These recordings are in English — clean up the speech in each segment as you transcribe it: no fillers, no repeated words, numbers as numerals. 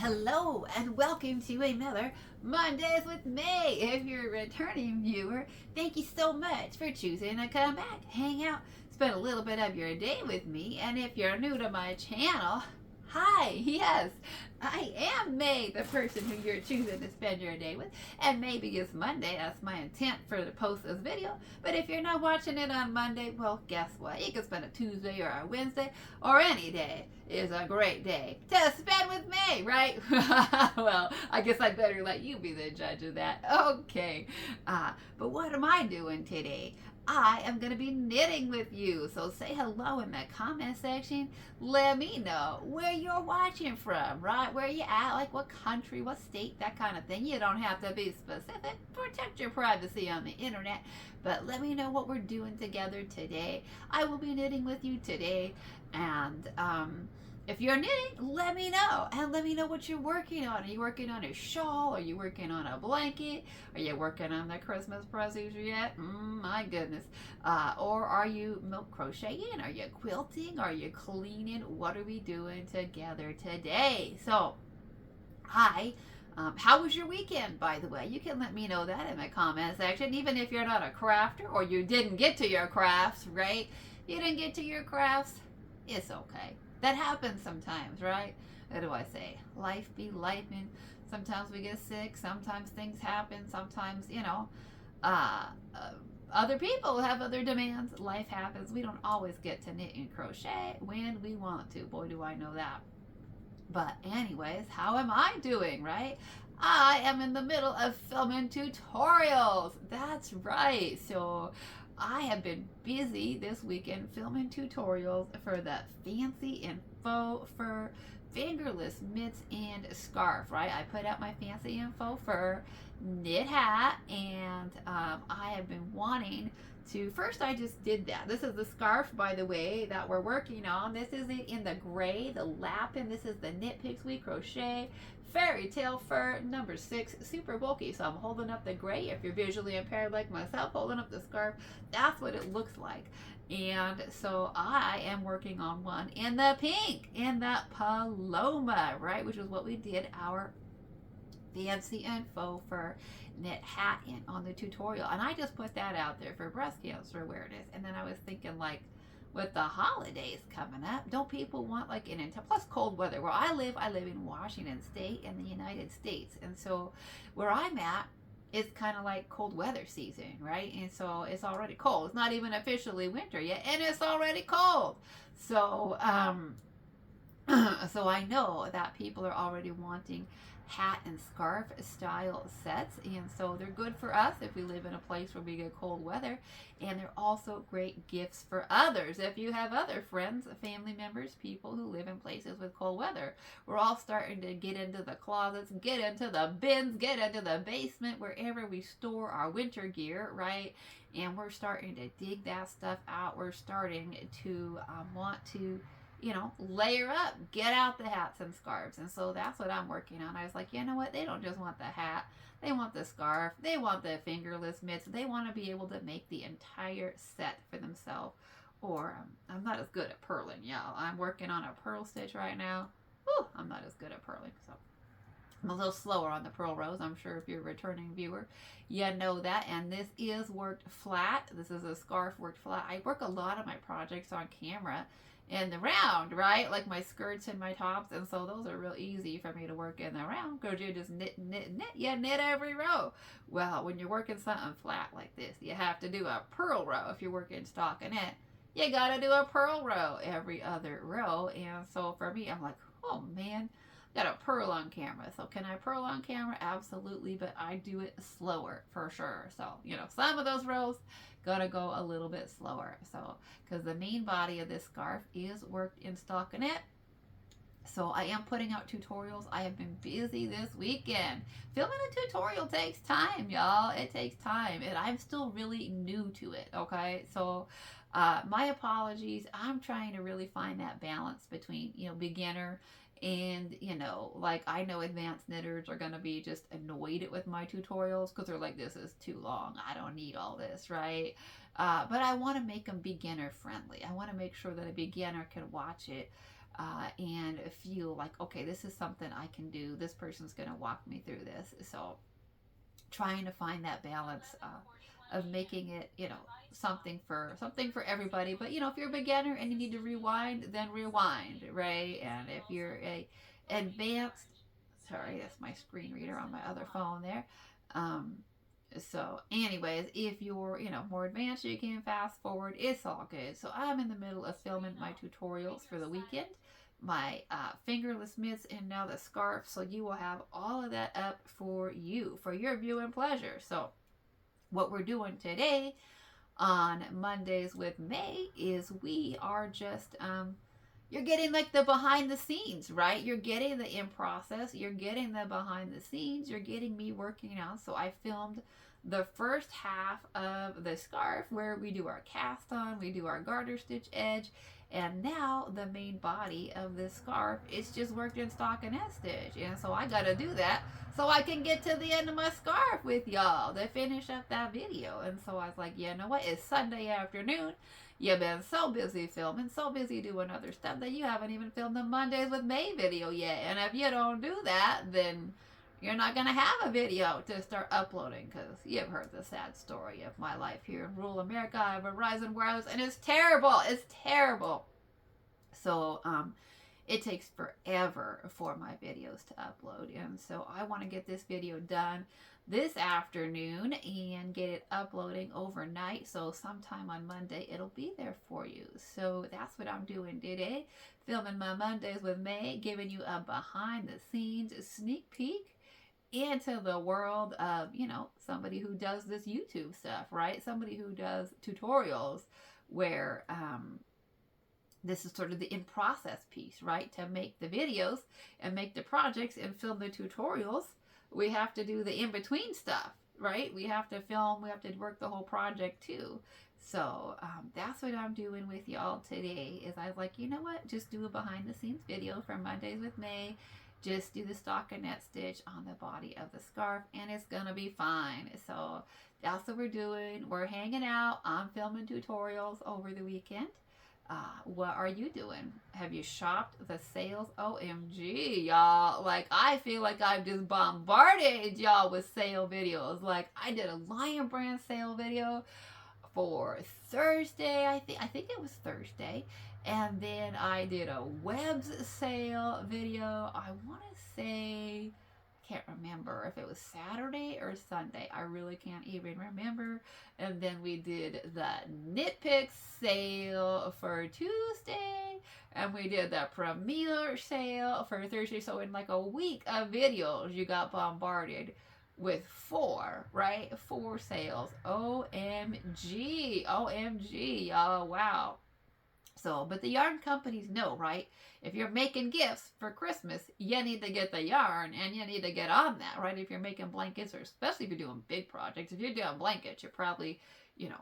Hello and welcome to another Mondays with May. If you're a returning viewer, thank you so much for choosing to come back, hang out, spend a little bit of your day with me. And if you're new to my channel, hi, yes, I am May, the person who you're choosing to spend your day with. And maybe it's Monday, that's my intent for to post this video. But if you're not watching it on Monday, well, guess what? You can spend a Tuesday or a Wednesday or any day is a great day to spend with me, right? Well, I guess I better let you be the judge of that. Okay. But what am I doing today? I am going to be knitting with you. So say hello in the comment section. Let me know where you're watching from, right? Where you at, like what country, what state, that kind of thing. You don't have to be specific. Protect your privacy on the internet. But let me know what we're doing together today. I will be knitting with you today. And if you're knitting, let me know. And let me know what you're working on. Are you working on a shawl? Are you working on a blanket? Are you working on the Christmas presents yet? My goodness. Or are you milk crocheting? Are you quilting? Are you cleaning? What are we doing together today? So, how was your weekend, by the way? You can let me know that in the comment section, even if you're not a crafter or you didn't get to your crafts, right? You didn't get to your crafts. It's okay. That happens sometimes, right? What do I say? Life be life, and sometimes we get sick, sometimes things happen, sometimes, other people have other demands. Life happens. We don't always get to knit and crochet when we want to. Boy, do I know that. But anyways, how am I doing, right? I am in the middle of filming tutorials. That's right. So I have been busy this weekend filming tutorials for the fancy and faux fur fingerless mitts and scarf, right? I put out my fancy and faux fur knit hat, and I have been wanting to, first I just did that. This is the scarf, by the way, that we're working on. This is it in the gray, the lapin. This is the Knit Picks We Crochet Fairy Tale Fur number 6, super bulky. So I'm holding up the gray. If you're visually impaired like myself, holding up the scarf, that's what it looks like. And so I am working on one in the pink, in that Paloma, right, which is what we did our fancy and faux fur knit hat in on the tutorial. And I just put that out there for breast cancer awareness. And then I was thinking, like, with the holidays coming up, don't people want like an intense, plus cold weather? Where I live in Washington State in the United States. And so where I'm at, it's kind of like cold weather season, right? And so it's already cold. It's not even officially winter yet, and it's already cold. So so I know that people are already wanting hat and scarf style sets, and so they're good for us if we live in a place where we get cold weather, and they're also great gifts for others if you have other friends, family members, people who live in places with cold weather. We're all starting to get into the closets, get into the bins, get into the basement, wherever we store our winter gear, right? And we're starting to dig that stuff out. We're starting to want to layer up, get out the hats and scarves. And so that's what I'm working on. I was like, you know what? They don't just want the hat. They want the scarf. They want the fingerless mitts. They want to be able to make the entire set for themselves. Or I'm not as good at purling, y'all. I'm working on a purl stitch right now. Whew, I'm not as good at purling, so I'm a little slower on the purl rows. I'm sure if you're a returning viewer, you know that. And this is worked flat. This is a scarf worked flat. I work a lot of my projects on camera in the round, right? Like my skirts and my tops. And so those are real easy for me to work in the round because you just knit, knit, knit. You knit every row. Well, when you're working something flat like this, you have to do a purl row. If you're working stockinette, you got to do a purl row every other row. And so for me, I'm like, oh man, got to purl on camera. So can I purl on camera? Absolutely, but I do it slower for sure. So, some of those rows gotta go a little bit slower. So, because the main body of this scarf is worked in stockinette. So I am putting out tutorials. I have been busy this weekend. Filming a tutorial takes time, y'all. It takes time, and I'm still really new to it, okay? So my apologies. I'm trying to really find that balance between, beginner and, like, I know advanced knitters are going to be just annoyed with my tutorials because they're like, this is too long. I don't need all this, right? But I want to make them beginner friendly. I want to make sure that a beginner can watch it and feel like, okay, this is something I can do. This person's going to walk me through this. So trying to find that balance of making it, something for everybody. But if you're a beginner and you need to rewind, then rewind, right? And if you're a advanced, sorry, that's my screen reader on my other phone there. Um, so, anyways, if you're, more advanced, you can fast forward. It's all good. So, I'm in the middle of filming my tutorials for the weekend, my fingerless mitts, and now the scarf. So, you will have all of that up for you, for your viewing pleasure. So, what we're doing today on Mondays with May is we are just, you're getting like the behind the scenes, right? You're getting the in process, you're getting the behind the scenes, you're getting me working out. So I filmed the first half of the scarf where we do our cast on, we do our garter stitch edge, and now the main body of this scarf is just worked in stockinette stitch. And so I gotta do that so I can get to the end of my scarf with y'all to finish up that video. And so I was like, you know what? It's Sunday afternoon. You've been so busy filming, so busy doing other stuff that you haven't even filmed the Mondays with May video yet. And if you don't do that, then you're not going to have a video to start uploading, because you've heard the sad story of my life here in rural America. I have a Verizon warehouse, and it's terrible. It's terrible. So, it takes forever for my videos to upload. And so I want to get this video done this afternoon and get it uploading overnight. So sometime on Monday, it'll be there for you. So that's what I'm doing today. Filming my Mondays with May, giving you a behind the scenes sneak peek into the world of, somebody who does this YouTube stuff, right? Somebody who does tutorials where, this is sort of the in-process piece, right? To make the videos and make the projects and film the tutorials, we have to do the in-between stuff, right? We have to film, we have to work the whole project too. So that's what I'm doing with y'all today, is I was like, you know what? Just do a behind-the-scenes video for Mondays with May. Just do the stockinette stitch on the body of the scarf, and it's gonna be fine. So that's what we're doing. We're hanging out. I'm filming tutorials over the weekend. What are you doing? Have you shopped the sales? OMG, y'all. Like, I feel like I've just bombarded y'all with sale videos. Like, I did a Lion Brand sale video for Thursday. I think it was Thursday. And then I did a Webs sale video. I want to say, can't remember if it was Saturday or Sunday. I really can't even remember. And then we did the Knit Picks sale for Tuesday, and we did the Premier sale for Thursday. So in like a week of videos, you got bombarded with 4, right? 4 sales. OMG, y'all. Wow. So, but the yarn companies know, right? If you're making gifts for Christmas, you need to get the yarn, and you need to get on that, right? If you're making blankets, or especially if you're doing big projects, if you're doing blankets, you probably,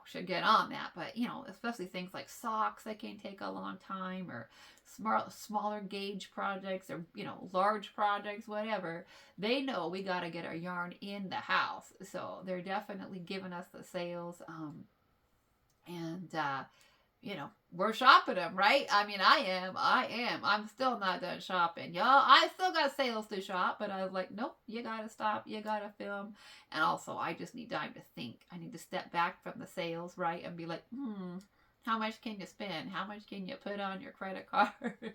should get on that. But, especially things like socks that can take a long time, or smaller gauge projects, or, large projects, whatever, they know we got to get our yarn in the house. So they're definitely giving us the sales. We're shopping them, right? I mean, I am. I'm still not done shopping, y'all. I still got sales to shop, but I was like, nope, you gotta stop. You gotta film. And also, I just need time to think. I need to step back from the sales, right? And be like, how much can you spend? How much can you put on your credit card?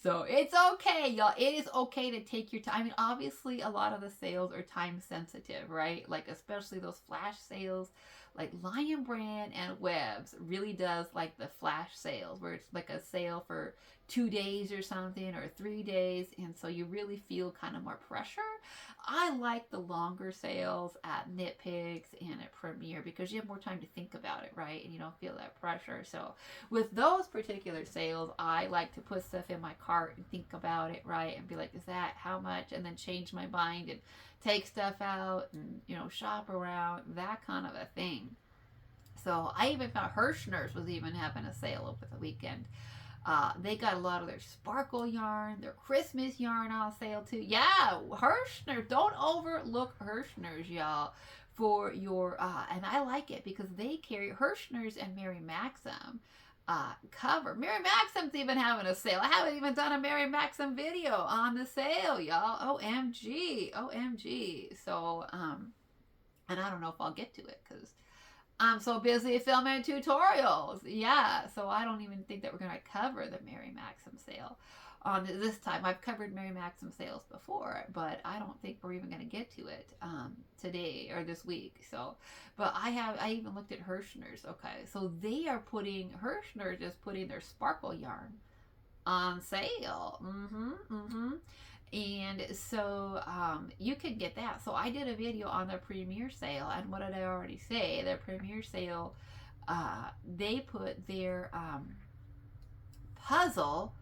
So it's okay, y'all. It is okay to take your time. I mean, obviously, a lot of the sales are time sensitive, right? Like, especially those flash sales. Like Lion Brand and Webs really does like the flash sales, where it's like a sale for 2 days or something, or 3 days, and so you really feel kind of more pressure. I like the longer sales at Knit Picks and at Premier, because you have more time to think about it, right? And you don't feel that pressure. So with those particular sales, I like to put stuff in my cart and think about it, right? And be like, is that how much? And then change my mind and take stuff out and, shop around, that kind of a thing. So I even found herschners was even having a sale over the weekend. They got a lot of their sparkle yarn, their Christmas yarn on sale too. Yeah, herschners. Don't overlook herschners, y'all, for your, and I like it because they carry herschners and Mary Maxim. cover. Mary Maxim's even having a sale. I haven't even done a Mary Maxim video on the sale, y'all. OMG. OMG. So, and I don't know if I'll get to it because I'm so busy filming tutorials. Yeah, so I don't even think that we're going to cover the Mary Maxim sale on this time. I've covered Mary Maxim sales before, but I don't think we're even going to get to it today or this week. So, but I even looked at Herschners. Okay, so Herschners is putting their sparkle yarn on sale. And so you can get that. So I did a video on the premiere sale, and what did I already say? The premiere sale, they put their puzzle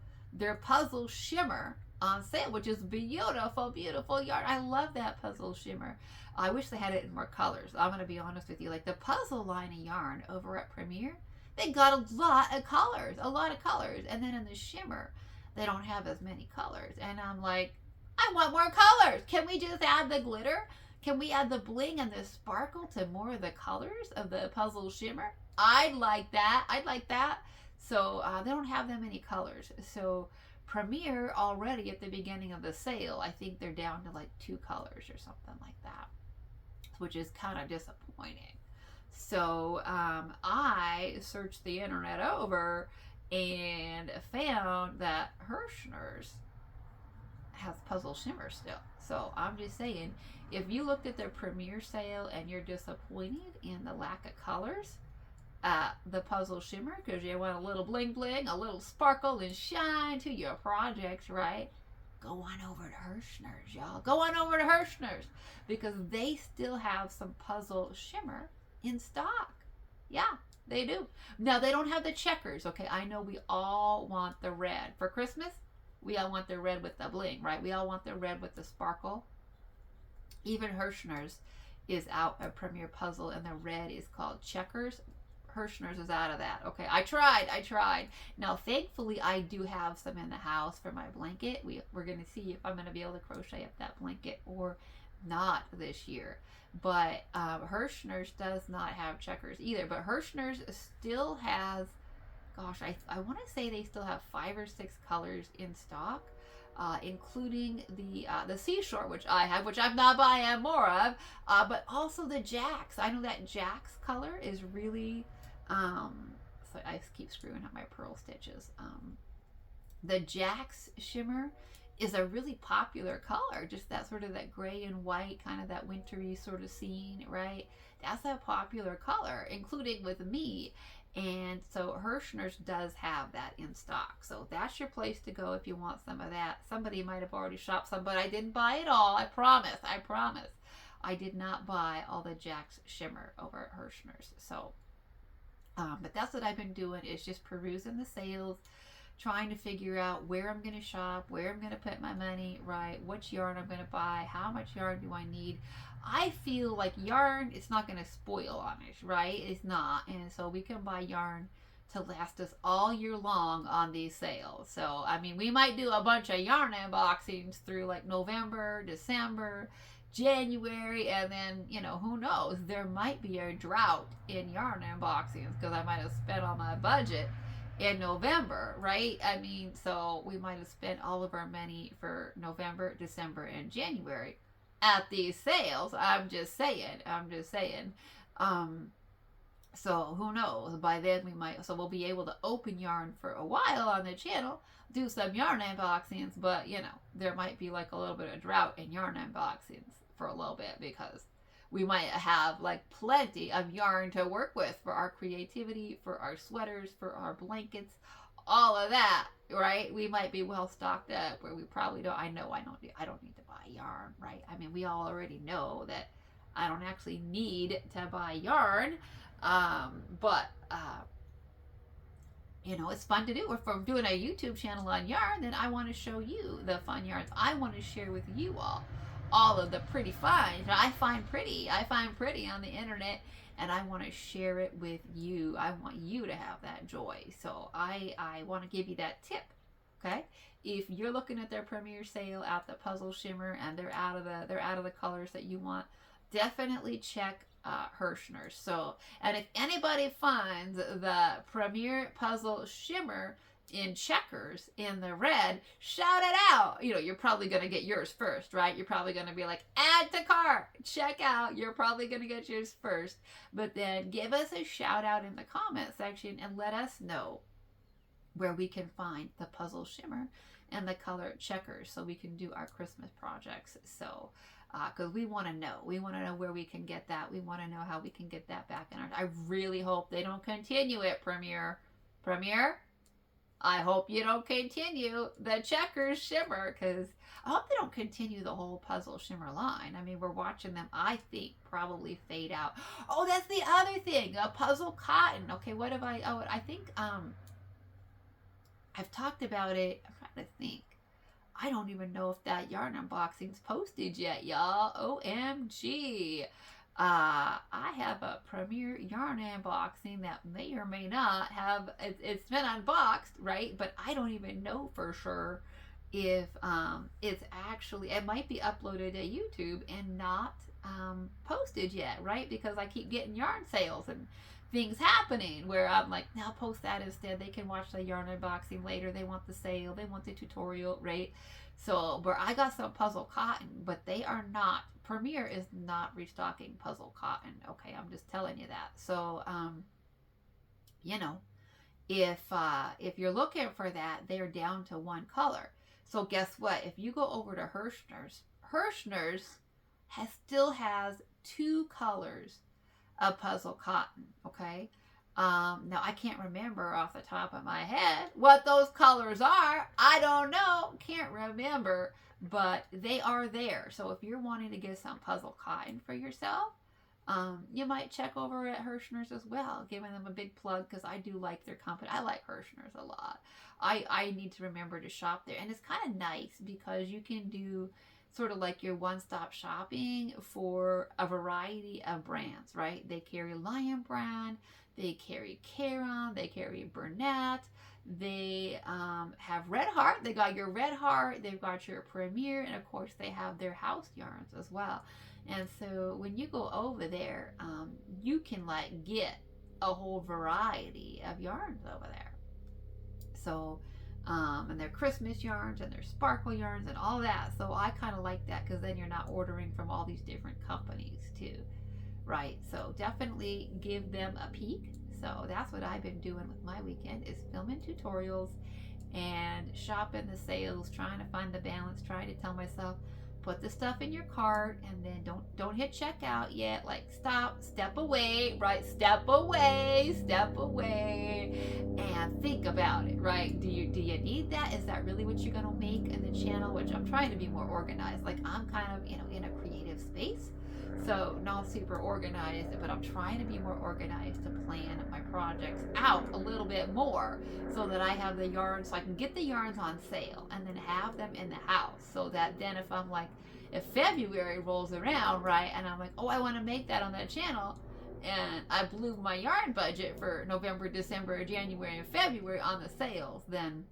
shimmer on sale, which is beautiful, beautiful yarn. I love that puzzle shimmer. I wish they had it in more colors. I'm going to be honest with you. Like the puzzle line of yarn over at Premiere, they got a lot of colors. And then in the shimmer, they don't have as many colors. And I'm like, I want more colors. Can we just add the glitter? Can we add the bling and the sparkle to more of the colors of the puzzle shimmer? I'd like that. So they don't have that many colors. So Premiere already at the beginning of the sale, I think they're down to like 2 colors or something like that, which is kind of disappointing. So I searched the internet over and found that Herschners has puzzle shimmer still. So I'm just saying, if you looked at their Premiere sale and you're disappointed in the lack of colors, the puzzle shimmer, because you want a little bling bling, a little sparkle and shine to your projects, right? Go on over to Herschners, y'all. Go on over to Herschners, because they still have some puzzle shimmer in stock. Yeah, they do. Now, they don't have the checkers, okay? I know we all want the red. For Christmas, we all want the red with the bling, right? We all want the red with the sparkle. Even Herschners is out of Premiere Puzzle, and the red is called Checkers. Herschners is out of that. Okay, I tried. Now, thankfully, I do have some in the house for my blanket. We're going to see if I'm going to be able to crochet up that blanket or not this year. But Herschners does not have checkers either. But Herschners still has, gosh, I want to say they still have 5 or 6 colors in stock, including the seashore, which I have, which I'm not buying more of, but also the Jacks. I know that Jacks color is really, so I keep screwing up my pearl stitches. The Jacks shimmer is a really popular color, just that sort of that gray and white, kind of that wintry sort of scene, right? That's a popular color, including with me. And so Herschners does have that in stock. So that's your place to go if you want some of that. Somebody might have already shopped some, but I didn't buy it all. I promise. I did not buy all the Jacks shimmer over at Herschners. So, but that's what I've been doing, is just perusing the sales, trying to figure out where I'm going to shop, where I'm going to put my money, right? Which yarn I'm going to buy, how much yarn do I need? I feel like yarn, it's not going to spoil on us, right? It's not. And so we can buy yarn to last us all year long on these sales. So, I mean, we might do a bunch of yarn unboxings through like November, December, January, and then, you know, who knows? There might be a drought in yarn unboxings because I might have spent all my budget in November, right? I mean, so we might have spent all of our money for November, December, and January at these sales. I'm just saying. So who knows? By then we'll be able to open yarn for a while on the channel, do some yarn unboxings, but you know, there might be like a little bit of drought in yarn unboxings for a little bit, because we might have like plenty of yarn to work with for our creativity, for our sweaters, for our blankets, all of that, right? We might be well stocked up where we probably don't. I don't need to buy yarn, right? I mean, we all already know that I don't actually need to buy yarn, but you know, it's fun to do. If I'm doing a YouTube channel on yarn, then I want to show you the fun yarns. I want to share with you all of the pretty finds that I find pretty on the internet, and I want to share it with you. I want you to have that joy. So I want to give you that tip, okay? If you're looking at their Premiere sale at the puzzle shimmer and they're out of the colors that you want, definitely check herschners. So, and if anybody finds the Premier Puzzle Shimmer in checkers in the red, shout it out. You know, you're probably going to get yours first, right? You're probably going to be like, add to cart, check out. You're probably going to get yours first. But then give us a shout out in the comment section and let us know where we can find the puzzle shimmer and the color checkers so we can do our Christmas projects. So because we want to know where we can get that. We want to know how we can get that back in our. I really hope they don't continue it, Premier. I hope you don't continue the checkers shimmer, because I hope they don't continue the whole puzzle shimmer line. I mean, we're watching them, I think, probably fade out. Oh, that's the other thing, a puzzle cotton. Okay, what have I think I've talked about it. I'm trying to think. I don't even know if that yarn unboxing's posted yet, y'all. OMG. I have a Premier yarn unboxing that may or may not have, it's been unboxed, right? But I don't even know for sure if it's actually, it might be uploaded to YouTube and not posted yet, right? Because I keep getting yarn sales and things happening where I'm like, now post that instead. They can watch the yarn unboxing later. They want the sale, they want the tutorial, right? So, but I got some puzzle cotton, but they are not, Premier is not restocking puzzle cotton. Okay, I'm just telling you that. So, you know, if you're looking for that, they're down to one color. So guess what? If you go over to Herschners still has 2 colors of puzzle cotton. Okay. Now I can't remember off the top of my head what those colors are. I don't know. Can't remember, but they are there. So if you're wanting to get some puzzle cotton for yourself, you might check over at Herschners as well, giving them a big plug because I do like their company. I like Herschners a lot. I need to remember to shop there, and it's kind of nice because you can do sort of like your one-stop shopping for a variety of brands, right? They carry Lion Brand, they carry Caron, they carry Burnett, they have Red Heart, they got your Red Heart, they've got your Premier, and of course they have their house yarns as well. And so when you go over there, you can like get a whole variety of yarns over there. So and their Christmas yarns and their sparkle yarns and all that. So I kind of like that because then you're not ordering from all these different companies too, right? So definitely give them a peek. So that's what I've been doing with my weekend, is filming tutorials and shopping the sales, trying to find the balance, trying to tell myself, put the stuff in your cart and then don't hit checkout yet. Like step away, right? Step away and think about it, right? Do you need that? Is that really what you're gonna make in the channel? Which I'm trying to be more organized. Like I'm kind of, in a creative space. So not super organized, but I'm trying to be more organized to plan my projects out a little bit more so that I have the yarns, so I can get the yarns on sale and then have them in the house, so that then if February rolls around, right, and I'm like, oh, I want to make that on that channel, and I blew my yarn budget for November, December, January, and February on the sales, then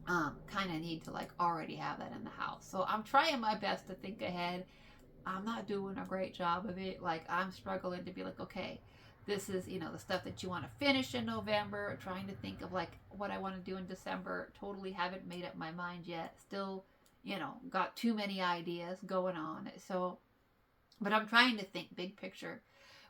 kind of need to already have that in the house. So I'm trying my best to think ahead. I'm not doing a great job of it. I'm struggling to be like, okay, this is, the stuff that you want to finish in November, trying to think of what I want to do in December. Totally haven't made up my mind yet. Still, got too many ideas going on. So, but I'm trying to think big picture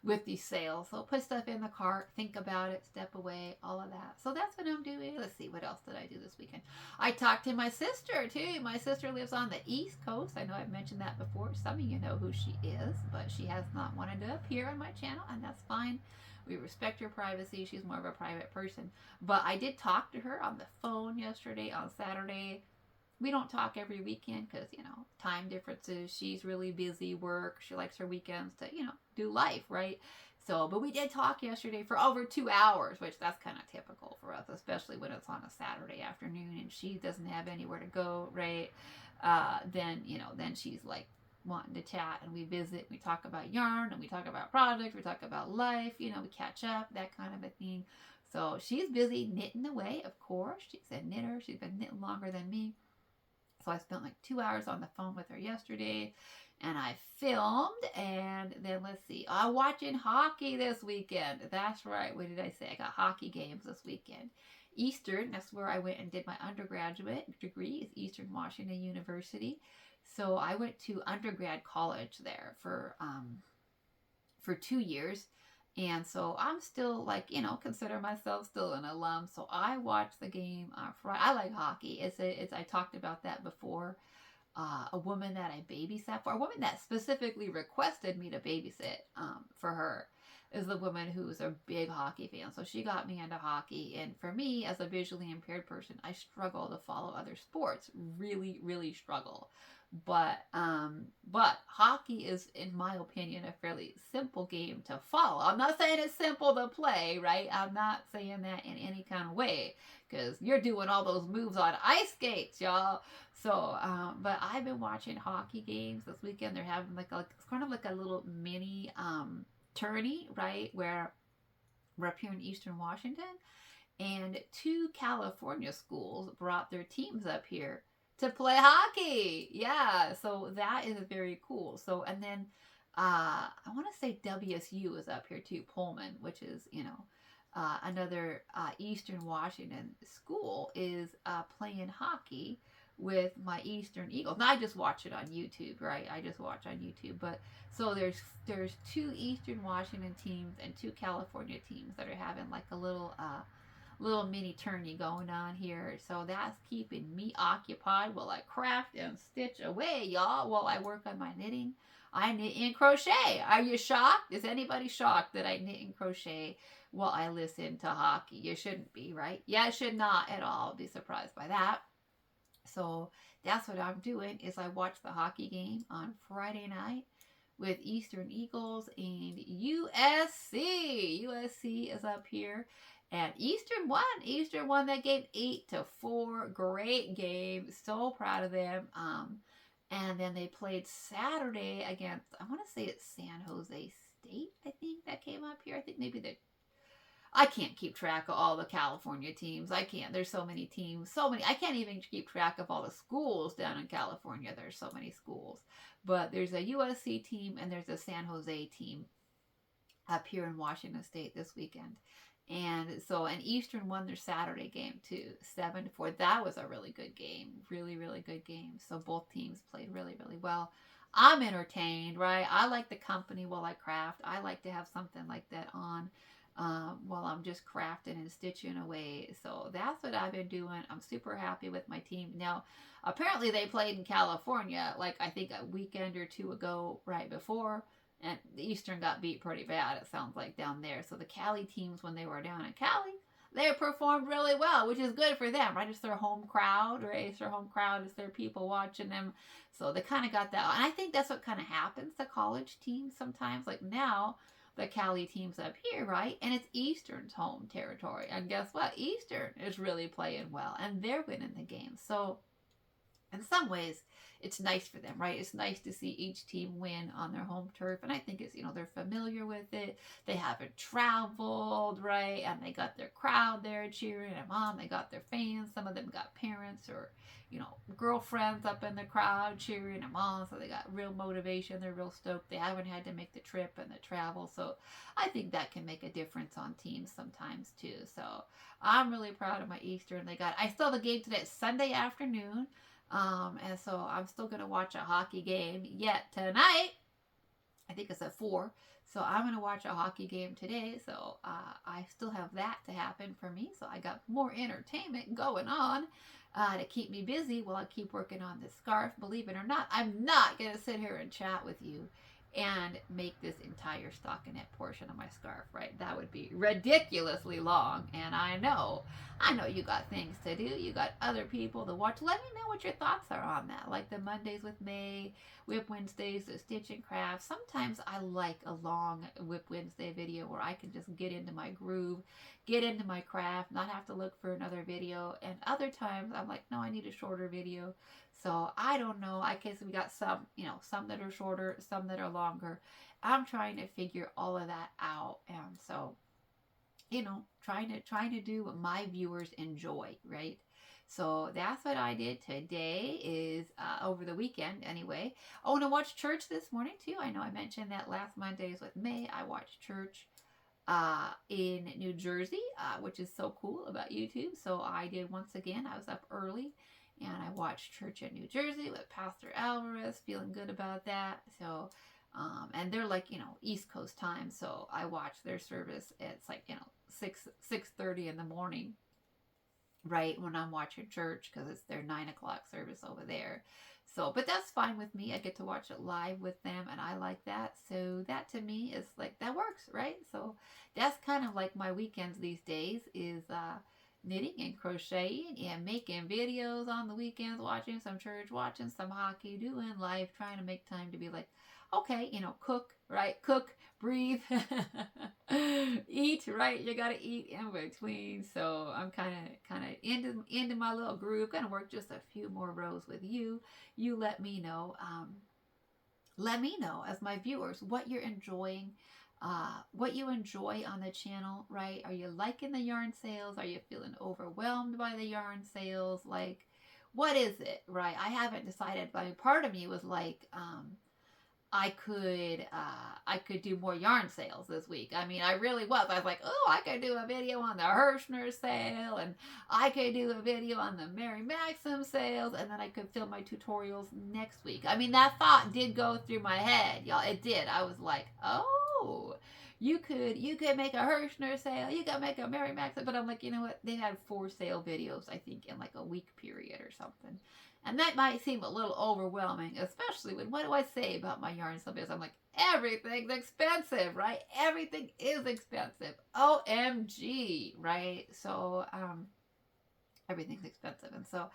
with these sales. So put stuff in the cart, think about it, step away, all of that. So that's what I'm doing. Let's see, what else did I do this weekend? I talked to my sister too. My sister lives on the East Coast. I know I've mentioned that before. Some of you know who she is, but she has not wanted to appear on my channel, and that's fine. We respect her privacy. She's more of a private person. But I did talk to her on the phone yesterday, on Saturday. We don't talk every weekend because, time differences. She's really busy, work. She likes her weekends to, do life, right? So, but we did talk yesterday for over 2 hours, which that's kind of typical for us, especially when it's on a Saturday afternoon and she doesn't have anywhere to go, right? Then she's wanting to chat, and we visit, we talk about yarn, and we talk about projects, we talk about life, we catch up, that kind of a thing. So she's busy knitting away, of course. She's a knitter. She's been knitting longer than me. So I spent like 2 hours on the phone with her yesterday, and I filmed. And then let's see, I'm watching hockey this weekend. That's right. What did I say? I got hockey games this weekend. Eastern, that's where I went and did my undergraduate degree, is Eastern Washington University. So I went to undergrad college there for 2 years. And so I'm still, like, consider myself still an alum. So I watched the game on Friday. I like hockey. It's I talked about that before. A woman that I babysat for, a woman that specifically requested me to babysit for her, is the woman who's a big hockey fan. So she got me into hockey. And for me, as a visually impaired person, I struggle to follow other sports. Really, really struggle. But hockey is, in my opinion, a fairly simple game to follow. I'm not saying it's simple to play, right? I'm not saying that in any kind of way, because you're doing all those moves on ice skates, y'all. So, but I've been watching hockey games this weekend. They're having it's kind of like a little mini tourney, right? Where we're up here in Eastern Washington, and 2 California schools brought their teams up here to play hockey. Yeah, so that is very cool. So, and then I want to say WSU is up here too, Pullman, which is, another Eastern Washington school is playing hockey with my Eastern Eagles. Now I just watch it on YouTube, right? I just watch on YouTube. But so there's 2 Eastern Washington teams and 2 California teams that are having like a little mini tourney going on here. So that's keeping me occupied while I craft and stitch away, y'all, while I work on my knitting. I knit and crochet. Are you shocked? Is anybody shocked that I knit and crochet while I listen to hockey? You shouldn't be, right? Yeah, I should not at all be surprised by that. So that's what I'm doing, is I watch the hockey game on Friday night with Eastern Eagles and USC. USC is up here. And Eastern won that game 8-4. Great game. So proud of them. And then they played Saturday against, I want to say it's San Jose State, I think, that came up here. I think maybe I can't keep track of all the California teams. I can't. There's so many teams. So many. I can't even keep track of all the schools down in California. There's so many schools. But there's a USC team and there's a San Jose team up here in Washington State this weekend. And so, and Eastern won their Saturday game too, 7-4. That was a really good game. Really, really good game. So both teams played really, really well. I'm entertained, right? I like the company while I craft. I like to have something like that on while I'm just crafting and stitching away. So that's what I've been doing. I'm super happy with my team. Now, apparently they played in California, like I think a weekend or two ago, right before. And the Eastern got beat pretty bad, it sounds like, down there. So the Cali teams, when they were down in Cali, they performed really well, which is good for them, right? It's their home crowd, right? It's their home crowd. It's their people watching them. So they kind of got that. And I think that's what kind of happens to college teams sometimes. Like now, the Cali team's up here, right? And it's Eastern's home territory. And guess what? Eastern is really playing well, and they're winning the game. So in some ways, it's nice for them, right? It's nice to see each team win on their home turf. And I think it's, they're familiar with it. They haven't traveled, right? And they got their crowd there cheering them on. They got their fans. Some of them got parents or, girlfriends up in the crowd cheering them on. So they got real motivation. They're real stoked. They haven't had to make the trip and the travel. So I think that can make a difference on teams sometimes too. So I'm really proud of my Eastern. I still have a game today. It's Sunday afternoon. And so I'm still going to watch a hockey game yet tonight. I think it's at 4. So I'm going to watch a hockey game today. So I still have that to happen for me. So I got more entertainment going on to keep me busy while I keep working on this scarf. Believe it or not, I'm not going to sit here and chat with you and make this entire stockinette portion of my scarf, right? That would be ridiculously long. And I know you got things to do. You got other people to watch. Let me know what your thoughts are on that. Like the Mondays with May, Whip Wednesdays, the Stitch and Craft. Sometimes I like a long Whip Wednesday video where I can just get into my groove, get into my craft, not have to look for another video. And other times I'm like, no, I need a shorter video. So I don't know. I guess we got some, some that are shorter, some that are longer. I'm trying to figure all of that out. And so, trying to do what my viewers enjoy, right? So that's what I did today is over the weekend anyway. Oh, and I watched church this morning too. I know I mentioned that last Mondays with May. I watched church in New Jersey, which is so cool about YouTube. So I did once again. I was up early and I watched church in New Jersey with Pastor Alvarez, feeling good about that. So, and they're like, East Coast time. So I watched their service. It's like, 6:30 in the morning, right when I'm watching church because it's their 9 o'clock service over there. So, but that's fine with me. I get to watch it live with them and I like that. So that to me is like, that works, right? So that's kind of like my weekends these days is knitting and crocheting and making videos on the weekends, watching some church, watching some hockey, doing life, trying to make time to be like, okay, cook, right? Cook, breathe, eat, right? You gotta eat in between. So I'm kind of into my little groove. Gonna work just a few more rows with you. You let me know. Let me know as my viewers what you're enjoying, what you enjoy on the channel, right? Are you liking the yarn sales? Are you feeling overwhelmed by the yarn sales? Like, what is it, right? I haven't decided. I mean, part of me was like, I could do more yarn sales this week. I mean, I really was. I was like, oh, I could do a video on the herschners sale, and I could do a video on the Mary Maxim sales, and then I could film my tutorials next week. I mean, that thought did go through my head, y'all. It did. I was like, oh, you could make a herschner sale, you could make a Mary Maxim, but I'm like, you know what? They had 4 sale videos, I think, in like a week period or something. And that might seem a little overwhelming, especially when, what do I say about my yarn sale business? I'm like, everything's expensive, right? Everything is expensive. OMG, right? So, everything's expensive. And so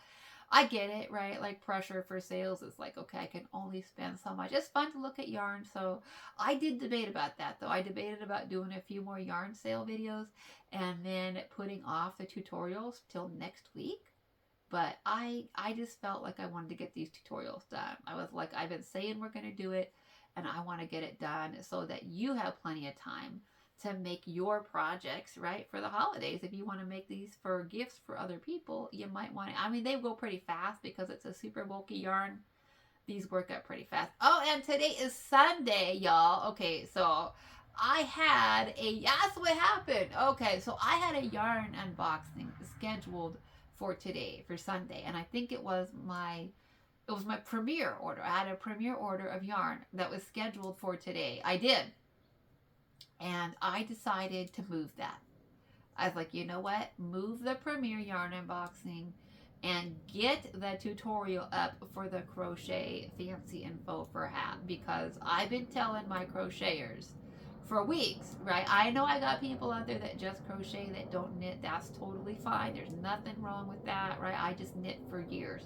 I get it, right? Like pressure for sales is like, okay, I can only spend so much. It's fun to look at yarn. So I did debate about that though. I debated about doing a few more yarn sale videos and then putting off the tutorials till next week. But I just felt like I wanted to get these tutorials done. I was like, I've been saying we're going to do it, and I want to get it done so that you have plenty of time to make your projects, right, for the holidays. If you want to make these for gifts for other people, you might want to. I mean, they go pretty fast because it's a super bulky yarn. These work out pretty fast. Oh, and today is Sunday, y'all. Okay, so that's what happened. Okay, so I had a yarn unboxing scheduled for today, for Sunday, and I think it was my premiere order. I had a premiere order of yarn that was scheduled for today. I did, and I decided to move that. I was like, you know what? Move the premiere yarn unboxing and get the tutorial up for the crochet fancy info for hat, because I've been telling my crocheters for weeks, right? I know I got people out there that just crochet that don't knit. That's totally fine. There's nothing wrong with that, right? I just knit for years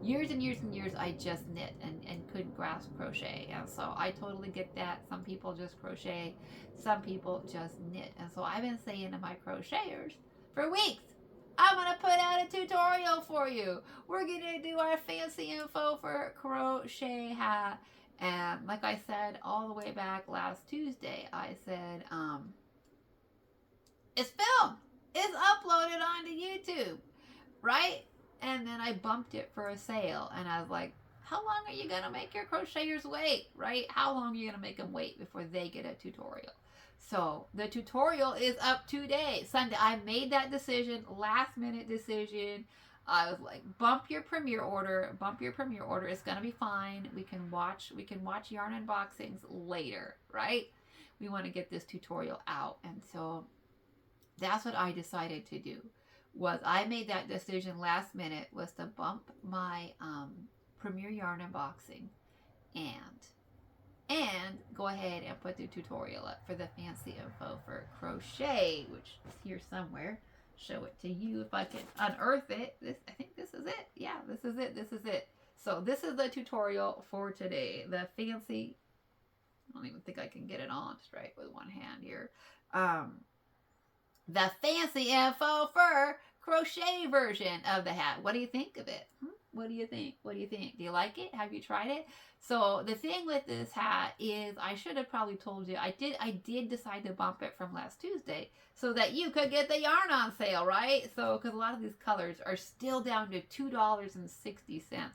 and years and years. I just knit and couldn't grasp crochet, and so I totally get that. Some people just crochet, some people just knit, and so I've been saying to my crocheters for weeks, I'm gonna put out a tutorial for you. We're gonna do our fancy info for crochet hat. And like I said, all the way back last Tuesday, I said, it's filmed. It's uploaded onto YouTube, right? And then I bumped it for a sale. And I was like, how long are you going to make your crocheters wait, right? How long are you going to make them wait before they get a tutorial? So the tutorial is up today, Sunday. I made that decision, last minute decision. I was like, bump your premiere order. It's gonna be fine. We can watch yarn unboxings later, right? We want to get this tutorial out, and so that's what I decided to do. Was I made that decision last minute, was to bump my premiere yarn unboxing and go ahead and put the tutorial up for the fancy info for crochet, which is here somewhere. Show it to you if I can unearth it. I think this is it. Yeah, this is it. So this is the tutorial for today. The fancy, I don't even think I can get it on straight with one hand here. The fancy info for crochet version of the hat. What do you think of it? What do you think? What do you think? Do you like it? Have you tried it? So the thing with this hat is, I should have probably told you, I did decide to bump it from last Tuesday so that you could get the yarn on sale, right? So, because a lot of these colors are still down to $2.60.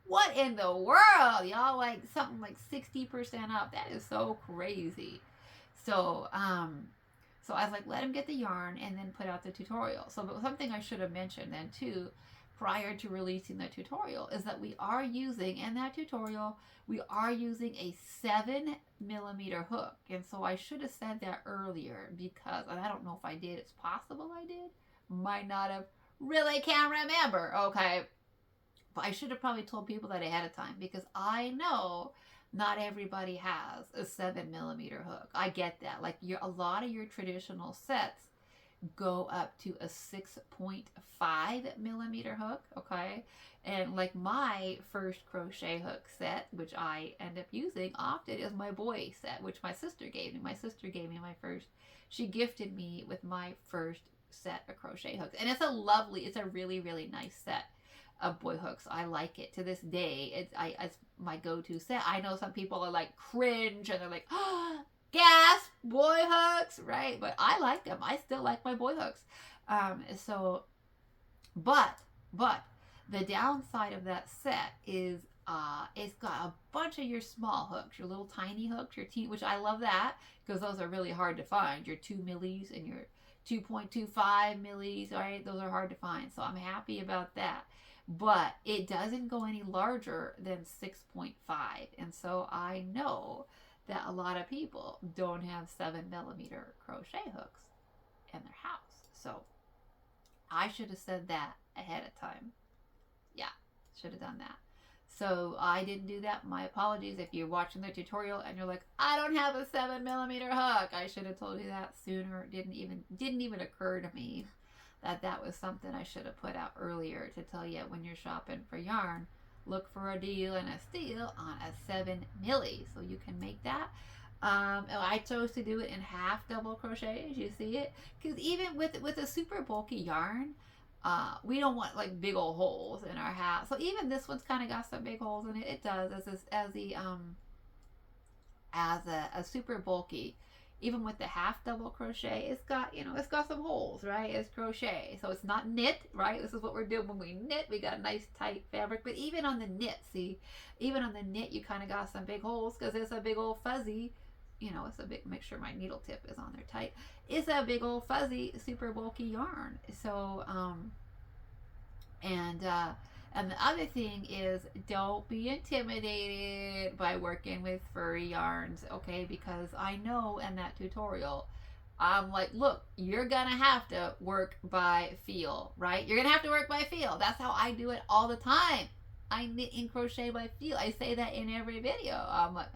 What in the world, y'all? Like something like 60% off. That is so crazy. So, so I was like, let him get the yarn and then put out the tutorial. So, but something I should have mentioned then too, prior to releasing the tutorial, is that we are using, in that tutorial, we are using a 7mm hook. And so I should have said that earlier, because, and I don't know if I did, it's possible I did, might not have, really can't remember, okay? But I should have probably told people that ahead of time, because I know not everybody has a 7mm hook. I get that. Like a lot of your traditional sets go up to a 6.5mm hook, okay? And like my first crochet hook set, which I end up using often, is my boy set, which my sister gave me. My sister gave me my first, she gifted me with my first set of crochet hooks. And it's a really, really nice set of boy hooks. I like it to this day. It's my go-to set. I know some people are like cringe and they're like, oh, gasp, boy hooks, right? But I like them. I still like my boy hooks. But the downside of that set is it's got a bunch of your small hooks, your little tiny hooks, your which I love that, because those are really hard to find. Your 2 millis and your 2.25 millis, right? Those are hard to find. So I'm happy about that. But it doesn't go any larger than 6.5. And so I know that a lot of people don't have 7mm crochet hooks in their house. So I should have said that ahead of time. Yeah, should have done that. So I didn't do that. My apologies if you're watching the tutorial and you're like, I don't have a 7mm hook. I should have told you that sooner. It didn't even occur to me that was something I should have put out earlier, to tell you when you're shopping for yarn, look for a deal and a steal on a 7mm, so you can make that. I chose to do it in half double crochet, as you see it, because even with a super bulky yarn, we don't want like big old holes in our hat. So even this one's kind of got some big holes in it. It does, as a super bulky. Even with the half double crochet, it's got some holes, right? It's crochet, so it's not knit, right? This is what we're doing when we knit. We got a nice tight fabric. But even on the knit, see, even on the knit, you kind of got some big holes, because it's a big old fuzzy, it's a big, make sure my needle tip is on there tight. It's a big old fuzzy, super bulky yarn. So, and the other thing is, don't be intimidated by working with furry yarns, okay? Because I know in that tutorial, I'm like, look, you're gonna have to work by feel, right? You're gonna have to work by feel. That's how I do it all the time. I knit and crochet by feel. I say that in every video. I'm like,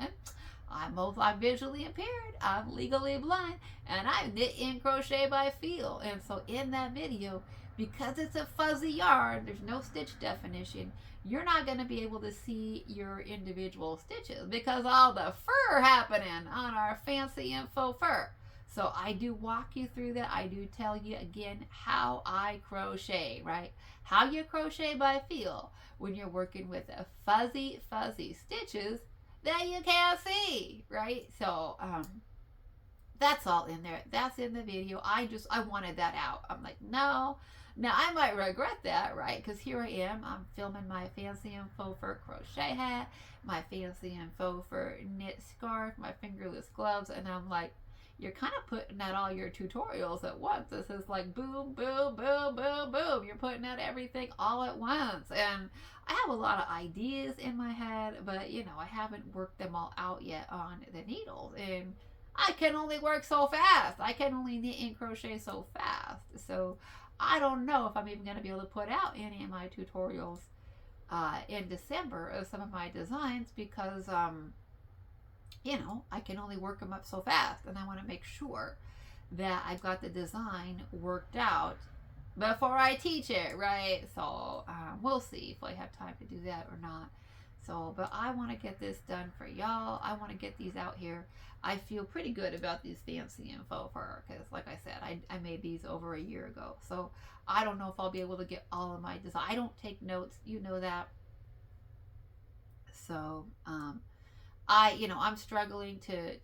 I'm visually impaired, I'm legally blind, and I knit and crochet by feel. And so in that video, because it's a fuzzy yarn, there's no stitch definition, you're not going to be able to see your individual stitches, because all the fur happening on our fancy and faux fur. So I do walk you through that. I do tell you again how I crochet, right? How you crochet by feel when you're working with a fuzzy stitches that you can't see, right? So that's all in there. That's in the video. I wanted that out. I'm like, no. Now, I might regret that, right? Because here I am. I'm filming my fancy and faux fur crochet hat, my fancy and faux fur knit scarf, my fingerless gloves, and I'm like, you're kind of putting out all your tutorials at once. This is like boom, boom, boom, boom, boom. You're putting out everything all at once. And I have a lot of ideas in my head, but, I haven't worked them all out yet on the needles. And I can only work so fast. I can only knit and crochet so fast. So I don't know if I'm even going to be able to put out any of my tutorials in December of some of my designs, because, I can only work them up so fast. And I want to make sure that I've got the design worked out before I teach it, right? So we'll see if I have time to do that or not. So, but I want to get this done for y'all. I want to get these out here. I feel pretty good about these fancy and faux fur because, like I said, I made these over a year ago. So I don't know if I'll be able to get all of my design. I don't take notes, you know that. So I'm struggling to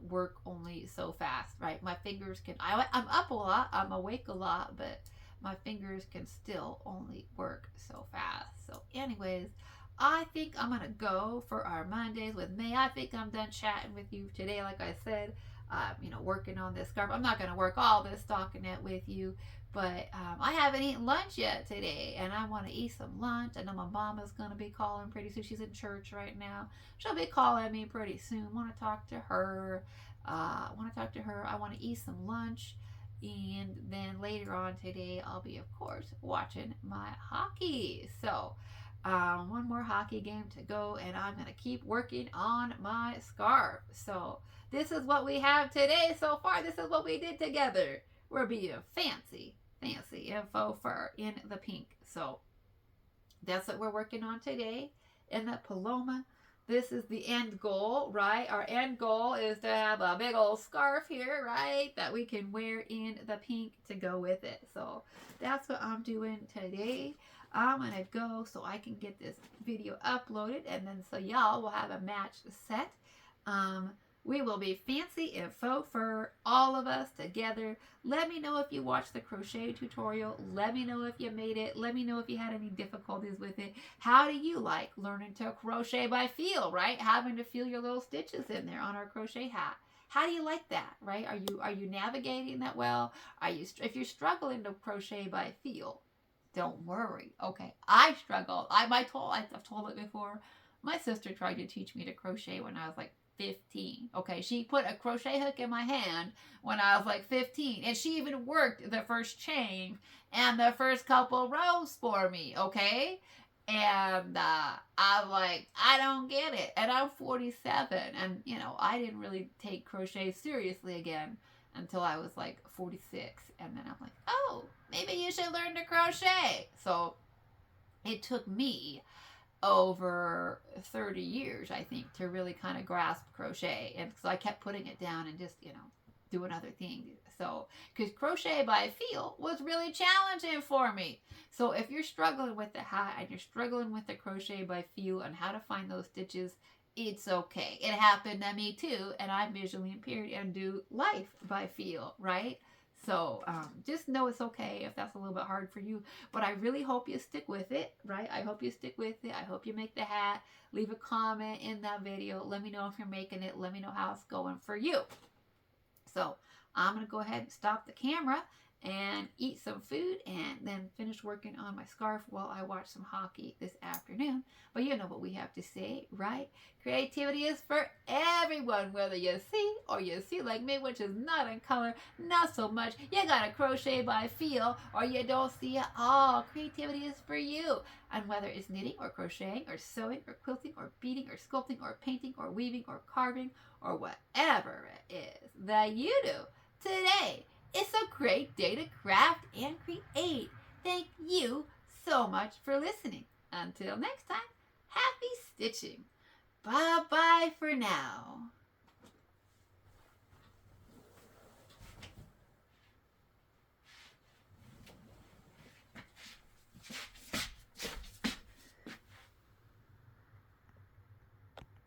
work only so fast, right? My fingers I'm up a lot, I'm awake a lot, but my fingers can still only work so fast. So anyways, I think I'm gonna go for our Mondays with May. I think I'm done chatting with you today. Like I said, working on this scarf. I'm not gonna work all this stockinette with you, but I haven't eaten lunch yet today, and I want to eat some lunch. I know my mama's gonna be calling pretty soon. She's in church right now. She'll be calling me pretty soon. Want to talk to her. I want to eat some lunch. And then later on today, I'll be, of course, watching my hockey. So, one more hockey game to go, and I'm going to keep working on my scarf. So, this is what we have today so far. This is what we did together. We're being fancy and faux fur in the pink. So, that's what we're working on today in the Paloma. This is the end goal, right? Our end goal is to have a big old scarf here, right? That we can wear in the pink to go with it. So that's what I'm doing today. I'm going to go so I can get this video uploaded, and then so y'all will have a matched set. We will be fancy in faux fur, all of us together. Let me know if you watched the crochet tutorial. Let me know if you made it. Let me know if you had any difficulties with it. How do you like learning to crochet by feel, right? Having to feel your little stitches in there on our crochet hat. How do you like that, right? Are you navigating that well? If you're struggling to crochet by feel, don't worry. Okay, I struggle. I've told it before. My sister tried to teach me to crochet when I was like 15. Okay, she put a crochet hook in my hand when I was like 15, and she even worked the first chain and the first couple rows for me. Okay, and I'm like, I don't get it, and I'm 47, and I didn't really take crochet seriously again until I was like 46, and then I'm like, oh, maybe you should learn to crochet. So it took me over 30 years, I think, to really kind of grasp crochet. And so I kept putting it down and just, doing other things. So, because crochet by feel was really challenging for me. So if you're struggling with the hat and you're struggling with the crochet by feel and how to find those stitches, it's okay. It happened to me too, and I'm visually impaired and do life by feel, right? So just know it's okay if that's a little bit hard for you. But I really hope you stick with it, right? I hope you stick with it. I hope you make the hat. Leave a comment in that video. Let me know if you're making it. Let me know how it's going for you. So I'm going to go ahead and stop the camera and eat some food and then finish working on my scarf while I watch some hockey this afternoon. But you know what we have to say, right? Creativity is for everyone, whether you see or you see like me, which is not in color, not so much. You gotta crochet by feel or you don't see it all. Creativity is for you. And whether it's knitting or crocheting or sewing or quilting or beading or sculpting or painting or weaving or carving or whatever it is that you do today, it's a great day to craft and create. Thank you so much for listening. Until next time, happy stitching. Bye-bye for now.